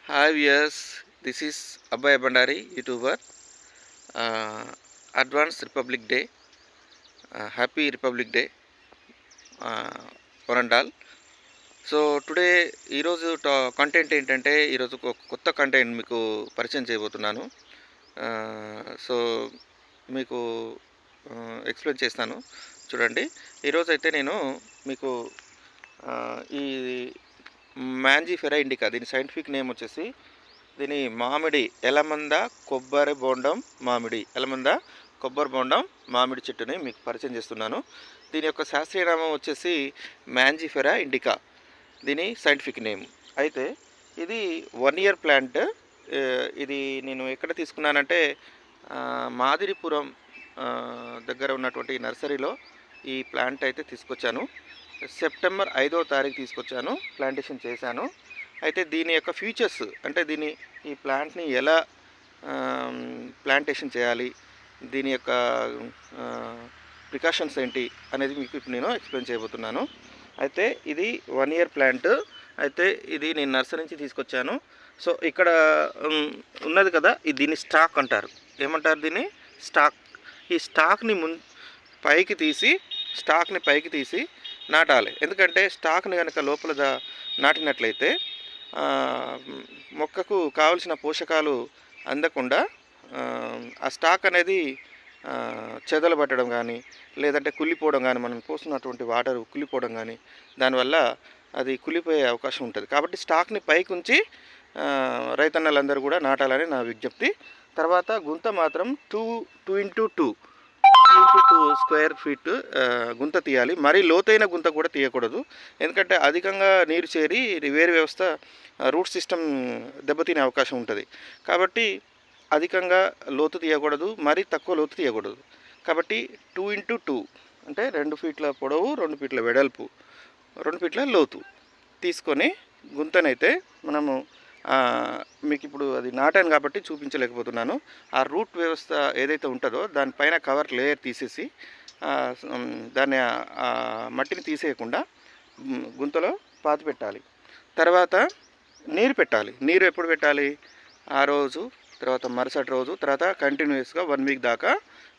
Hi viewers, this is Abhay Bandari, YouTuber. Advanced Republic Day, Happy Republic Day, one and all. So today ఈరోజు content ఏంటంటే ఈరోజు కొత్త content మీకు పరిచయం చేయబోతున్నాను. సో మీకు ఎక్స్ప్లెయిన్ చేస్తాను చూడండి. ఈరోజు అయితే నేను మీకు ఈ మ్యాంజిఫెరా ఇండికా, దీని సైంటిఫిక్ నేమ్ వచ్చేసి దీని మామిడి ఎలమంద కొబ్బరి బోండం మామిడి ఎలమంద కొబ్బరి బోండం మామిడి చెట్టుని మీకు పరిచయం చేస్తున్నాను. దీని యొక్క శాస్త్రీయ నామం వచ్చేసి మ్యాంజిఫెరా ఇండికా, దీని సైంటిఫిక్ నేమ్. అయితే ఇది 1 year ప్లాంట్. ఇది నేను ఎక్కడ తీసుకున్నానంటే మాదిరిపురం దగ్గర ఉన్నటువంటి నర్సరీలో ఈ ప్లాంట్ అయితే తీసుకొచ్చాను. సెప్టెంబర్ 5వ తారీఖు తీసుకొచ్చాను, ప్లాంటేషన్ చేశాను. అయితే దీని యొక్క ఫీచర్స్ అంటే ఈ ప్లాంట్ని ఎలా ప్లాంటేషన్ చేయాలి, దీని యొక్క ప్రికాషన్స్ ఏంటి అనేది మీకు ఇప్పుడు నేను ఎక్స్ప్లెయిన్ చేయబోతున్నాను. అయితే ఇది 1 year ప్లాంట్. అయితే ఇది నేను నర్సరీ నుంచి తీసుకొచ్చాను. సో ఇక్కడ ఉన్నది కదా, దీన్ని స్టాక్ అంటారు. ఏమంటారు దీన్ని? స్టాక్. ఈ స్టాక్ని పైకి తీసి నాటాలి. ఎందుకంటే స్టాక్ని కనుక లోపల నాటినట్లయితే మొక్కకు కావలసిన పోషకాలు అందకుండా ఆ స్టాక్ అనేది చెదలు పట్టడం కానీ, లేదంటే కుళ్ళిపోవడం కానీ, మనం పోస్తున్నటువంటి వాటర్ కుళ్ళిపోవడం కానీ, దానివల్ల అది కుళ్ళిపోయే అవకాశం ఉంటుంది. కాబట్టి స్టాక్ని పైకి ఉంచి రైతన్నలందరూ కూడా నాటాలని నా విజ్ఞప్తి. తర్వాత గుంత మాత్రం 2 x 2 స్క్వేర్ ఫీట్ గుంత తీయాలి. మరీ లోతైన గుంత కూడా తీయకూడదు. ఎందుకంటే అధికంగా నీరు చేరి వేరు వ్యవస్థ రూట్ సిస్టమ్ దెబ్బతినే అవకాశం ఉంటుంది. కాబట్టి అధికంగా లోతు తీయకూడదు, మరీ తక్కువ లోతు తీయకూడదు. కాబట్టి 2 x 2 అంటే 2 ఫీట్ల పొడవు, 2 ఫీట్ల వెడల్పు, 2 ఫీట్ల లోతు తీసుకొని గుంతనైతే మనము మీకు ఇప్పుడు అది నాటాను కాబట్టి చూపించలేకపోతున్నాను. ఆ రూట్ వ్యవస్థ ఏదైతే ఉంటుందో దానిపైన కవర్ లేయర్ తీసేసి దాన్ని మట్టిని తీసేయకుండా గుంతలో పాతి పెట్టాలి. తర్వాత నీరు పెట్టాలి. నీరు ఎప్పుడు పెట్టాలి? ఆ రోజు, తర్వాత మరుసటి రోజు, తర్వాత కంటిన్యూస్గా 1 week దాకా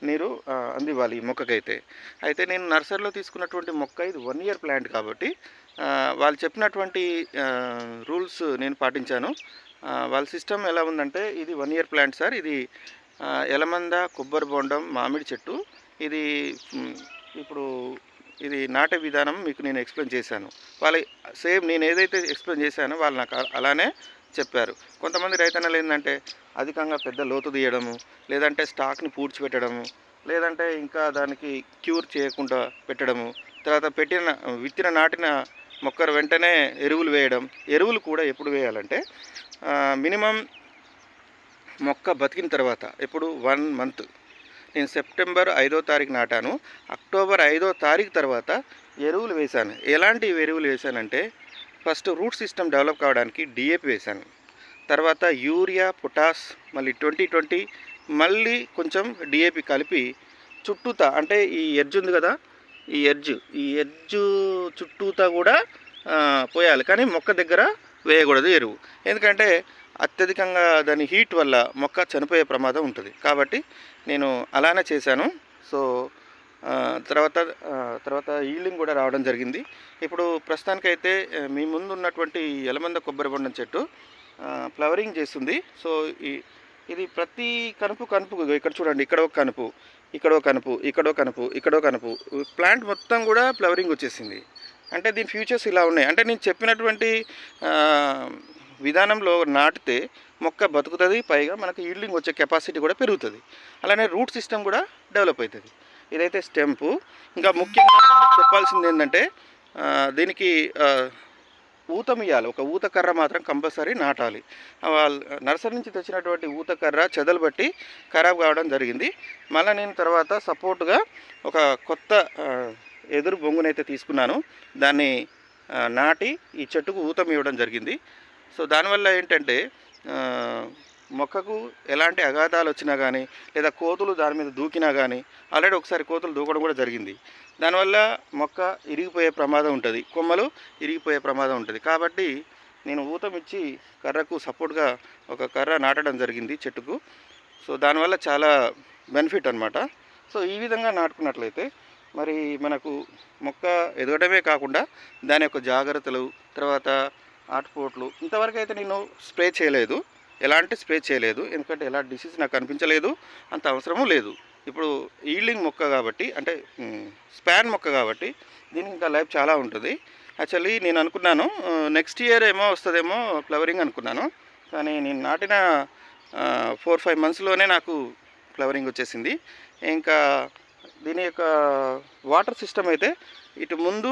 నీరు అందివ్వాలి ఈ మొక్కకైతే. అయితే నేను నర్సరీలో తీసుకున్నటువంటి మొక్క ఇది 1 year ప్లాంట్ కాబట్టి వాళ్ళు చెప్పినటువంటి రూల్స్ నేను పాటించాను. వాళ్ళ సిస్టమ్ ఎలా ఉందంటే, ఇది 1 year ప్లాంట్ సార్, ఇది ఎలమంద కొబ్బరి బోండం మామిడి చెట్టు. ఇది ఇప్పుడు ఇది నాటే విధానం మీకు నేను ఎక్స్ప్లెయిన్ చేశాను. వాళ్ళ సేమ్ నేను ఏదైతే ఎక్స్ప్లెయిన్ చేశానో వాళ్ళు నాకు అలానే చెప్పారు. కొంతమంది రైతన్నలు ఏంటంటే అధికంగా పెద్ద లోతు తీయడము, లేదంటే స్టాక్ని పూడ్చిపెట్టడము, లేదంటే ఇంకా దానికి క్యూర్ చేయకుండా పెట్టడము, తర్వాత విత్తిన నాటిన మొక్కలు వెంటనే ఎరువులు వేయడం. ఎరువులు కూడా ఎప్పుడు వేయాలంటే మినిమం మొక్క బతికిన తర్వాత, ఎప్పుడు 1 month. నేను సెప్టెంబర్ 5వ తారీఖు నాటాను, అక్టోబర్ 5వ తారీఖు తర్వాత ఎరువులు వేశాను. ఎలాంటి ఎరువులు వేశానంటే, ఫస్ట్ రూట్ సిస్టమ్ డెవలప్ కావడానికి డిఏపి వేశాను. తర్వాత యూరియా, పొటాస్, మళ్ళీ 20-20, మళ్ళీ కొంచెం డిఏపి కలిపి చుట్టూతా, అంటే ఈ ఎడ్జ్ ఉంది కదా, ఈ ఎడ్జ్ చుట్టూతా కూడా పోయాలి. కానీ మొక్క దగ్గర వేయకూడదు ఎరువు. ఎందుకంటే అత్యధికంగా దాని హీట్ వల్ల మొక్క చనిపోయే ప్రమాదం ఉంటుంది. కాబట్టి నేను అలానే చేశాను. సో తర్వాత ఈల్డింగ్ కూడా రావడం జరిగింది. ఇప్పుడు ప్రస్తుతానికైతే మీ ముందు ఉన్నటువంటి ఎలమంద కొబ్బరి బొండం చెట్టు ఫ్లవరింగ్ చేస్తుంది. సో ఇది ప్రతి కనుపు ఇక్కడ చూడండి, ఇక్కడో కనుపు, ఇక్కడో కనుపు ప్లాంట్ మొత్తం కూడా ఫ్లవరింగ్ వచ్చేసింది. అంటే దీని ఫ్యూచర్స్ ఇలా ఉన్నాయి. అంటే నేను చెప్పినటువంటి విధానంలో నాటితే మొక్క బతుకుతుంది, పైగా మనకు ఈల్డింగ్ వచ్చే కెపాసిటీ కూడా పెరుగుతుంది. అలానే రూట్ సిస్టమ్ కూడా డెవలప్ అవుతుంది. ఇదైతే స్టెంపు. ఇంకా ముఖ్యంగా చెప్పాల్సింది ఏంటంటే దీనికి ఊతం ఇవ్వాలి. ఒక ఊతకర్ర మాత్రం కంపల్సరీ నాటాలి. నర్సరీ నుంచి తెచ్చినటువంటి ఊతకర్ర చెదలు బట్టి ఖరాబ్ కావడం జరిగింది. మళ్ళీ నేను తర్వాత సపోర్ట్గా ఒక కొత్త ఎదురు బొంగునైతే తీసుకున్నాను. దాన్ని నాటి ఈ చెట్టుకు ఊతం ఇవ్వడం జరిగింది. సో దానివల్ల ఏంటంటే మొక్కకు ఎలాంటి అగాధాలు వచ్చినా కానీ, లేదా కోతులు దాని మీద దూకినా కానీ, ఆల్రెడీ ఒకసారి కోతులు దూకడం కూడా జరిగింది. దానివల్ల మొక్క ఇరిగిపోయే ప్రమాదం ఉంటుంది, కొమ్మలు ఇరిగిపోయే ప్రమాదం ఉంటుంది. కాబట్టి నేను ఊతం ఇచ్చి కర్రకు సపోర్ట్గా ఒక కర్ర నాటడం జరిగింది చెట్టుకు. సో దానివల్ల చాలా బెనిఫిట్ అనమాట. సో ఈ విధంగా నాటుకున్నట్లయితే మరి మనకు మొక్క ఎదగడమే కాకుండా దాని యొక్క జాగ్రత్తలు, తర్వాత ఆటుపోట్లు ఇంతవరకు అయితే నేను స్ప్రే చేయలేదు, ఎలాంటి స్ప్రే చేయలేదు. ఎందుకంటే ఎలాంటి డిసీజ్ నాకు కనిపించలేదు, అంత అవసరము లేదు. ఇప్పుడు ఈల్డింగ్ మొక్క కాబట్టి, అంటే స్పాన్ మొక్క కాబట్టి దీనికి ఇంకా లైఫ్ చాలా ఉంటుంది. యాక్చువల్లీ నేను అనుకున్నాను నెక్స్ట్ ఇయర్ ఏమో వస్తుందేమో ఫ్లవరింగ్ అనుకున్నాను. కానీ నేను నాటిన 4-5 మంత్స్లోనే నాకు ఫ్లవరింగ్ వచ్చేసింది. ఇంకా దీని యొక్క వాటర్ సిస్టమ్ అయితే ఇటు ముందు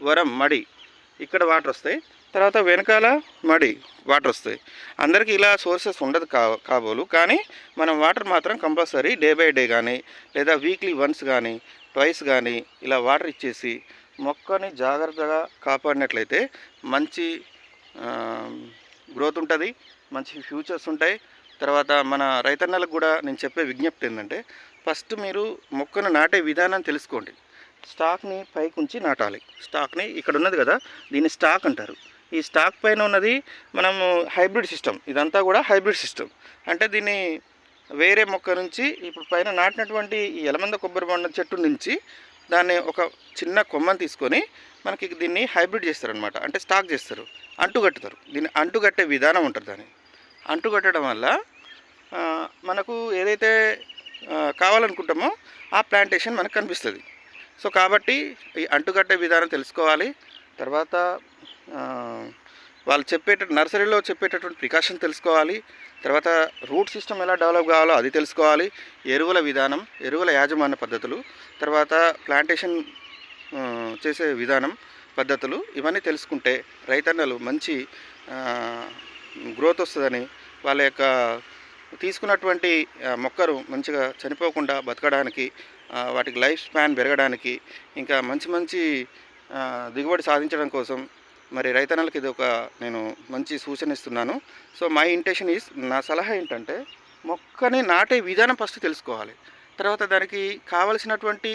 వరం మడి, ఇక్కడ వాటర్ వస్తాయి, తర్వాత వెనకాల మడి వాటర్ వస్తాయి. అందరికీ ఇలా సోర్సెస్ ఉండదు కాబోలు, కానీ మనం వాటర్ మాత్రం కంపల్సరీ డే బై డే కానీ లేదా వీక్లీ వన్స్ కానీ ట్వైస్ కానీ ఇలా వాటర్ ఇచ్చేసి మొక్కని జాగ్రత్తగా కాపాడినట్లయితే మంచి గ్రోత్ ఉంటుంది, మంచి ఫ్యూచర్స్ ఉంటాయి. తర్వాత మన రైతన్నలకు కూడా నేను చెప్పే విజ్ఞప్తి ఏంటంటే, ఫస్ట్ మీరు మొక్కను నాటే విధానం తెలుసుకోండి. స్టాక్ని పైకి ఉంచి నాటాలి. స్టాక్ని ఇక్కడ ఉన్నది కదా, దీన్ని స్టాక్ అంటారు. ఈ స్టాక్ పైన ఉన్నది మనము హైబ్రిడ్ సిస్టమ్, ఇదంతా కూడా హైబ్రిడ్ సిస్టమ్. అంటే దీన్ని వేరే మొక్క నుంచి ఇప్పుడు పైన నాటినటువంటి ఈ ఎలమంద కొబ్బరి బొండం చెట్టు నుంచి దాన్ని ఒక చిన్న కొమ్మని తీసుకొని మనకి దీన్ని హైబ్రిడ్ చేస్తారనమాట. అంటే స్టాక్ చేస్తారు, అంటుకట్టుతారు. దీన్ని అంటుకట్టే విధానం ఉంటుంది. దాన్ని అంటుకట్టడం వల్ల మనకు ఏదైతే కావాలనుకుంటామో ఆ ప్లాంటేషన్ మనకు కనిపిస్తుంది. సో కాబట్టి ఈ అంటుకట్టే విధానం తెలుసుకోవాలి. తర్వాత వాళ్ళు నర్సరీలో చెప్పేటటువంటి ప్రికాషన్ తెలుసుకోవాలి. తర్వాత రూట్ సిస్టమ్ ఎలా డెవలప్ కావాలో అది తెలుసుకోవాలి. ఎరువుల విధానం, ఎరువుల యాజమాన్య పద్ధతులు, తర్వాత ప్లాంటేషన్ చేసే విధానం, పద్ధతులు, ఇవన్నీ తెలుసుకుంటే రైతన్నలు మంచి గ్రోత్ వస్తుందని, వాళ్ళ యొక్క తీసుకున్నటువంటి మొక్కలు మంచిగా చనిపోకుండా బతకడానికి, వాటికి లైఫ్ స్పాన్ పెరగడానికి, ఇంకా మంచి మంచి దిగుబడి సాధించడం కోసం మరి రైతన్నలకు ఇది ఒక నేను మంచి సూచన ఇస్తున్నాను. సో మై ఇంటెన్షన్ ఈజ్, నా సలహా ఏంటంటే మొక్కని నాటే విధానం ఫస్ట్ తెలుసుకోవాలి. తర్వాత దానికి కావలసినటువంటి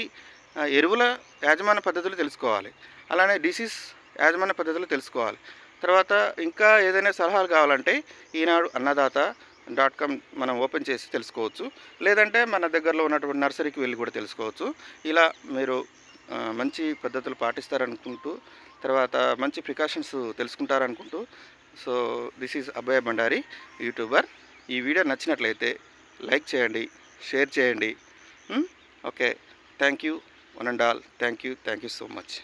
ఎరువుల యాజమాన్య పద్ధతులు తెలుసుకోవాలి. అలానే డిసీజ్ యాజమాన్య పద్ధతులు తెలుసుకోవాలి. తర్వాత ఇంకా ఏదైనా సలహాలు కావాలంటే ఈనాడు అన్నదాత.com మనం ఓపెన్ చేసి తెలుసుకోవచ్చు. లేదంటే మన దగ్గరలో ఉన్నటువంటి నర్సరీకి వెళ్ళి కూడా తెలుసుకోవచ్చు. ఇలా మీరు మంచి పద్ధతులు పాటిస్తారనుకుంటూ, తర్వాత మంచి ప్రికాషన్స్ తెలుసుకుంటారనుకుంటూ, so this is Abhaya Bandari YouTuber. ఈ వీడియో నచ్చినట్లయితే లైక్ చేయండి, షేర్ చేయండి. Okay, thank you one and all. Thank you so much.